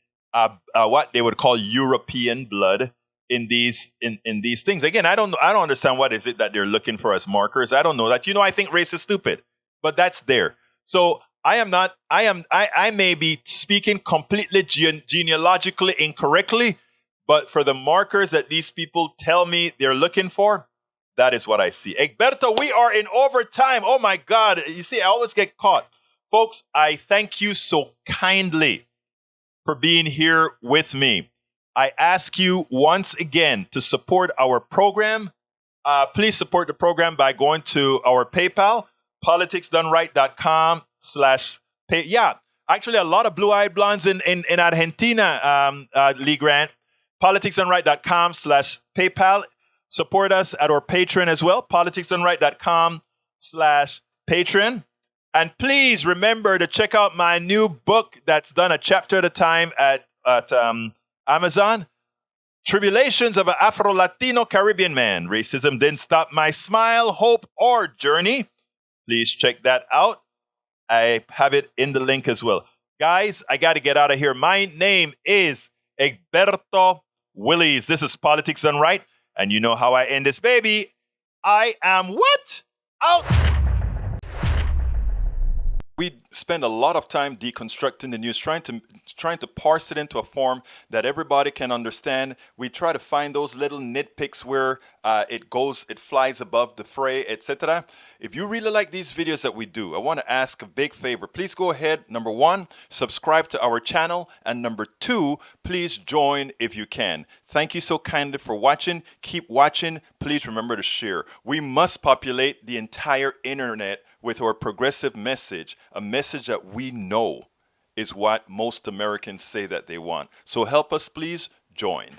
what they would call European blood in these things. Again, I don't understand what is it that they're looking for as markers. I don't know that. I think race is stupid, but that's there. So I may be speaking completely genealogically incorrectly, but for the markers that these people tell me they're looking for, that is what I see. Egberto, we are in overtime. Oh my God. You see, I always get caught. Folks, I thank you so kindly for being here with me. I ask you once again to support our program. Please support the program by going to our PayPal, politicsdoneright.com/pay. Yeah, actually a lot of blue-eyed blondes in Argentina, Lee Grant. politicsdoneright.com/PayPal. Support us at our Patreon as well, politicsdoneright.com/Patreon. And please remember to check out my new book that's done a chapter at a time at Amazon. Tribulations of an Afro-Latino Caribbean Man. Racism Didn't Stop My Smile, Hope, or Journey. Please check that out. I have it in the link as well. Guys, I got to get out of here. My name is Egberto Willies. This is Politics Done Right. And you know how I end this, baby. I am what? Out. We spend a lot of time deconstructing the news, trying to parse it into a form that everybody can understand. We try to find those little nitpicks where it flies above the fray, etc. If you really like these videos that we do, I want to ask a big favor. Please go ahead. Number 1, subscribe to our channel. And number 2, please join if you can. Thank you so kindly for watching. Keep watching. Please remember to share. We must populate the entire internet with our progressive message, a message that we know is what most Americans say that they want. So help us, please join.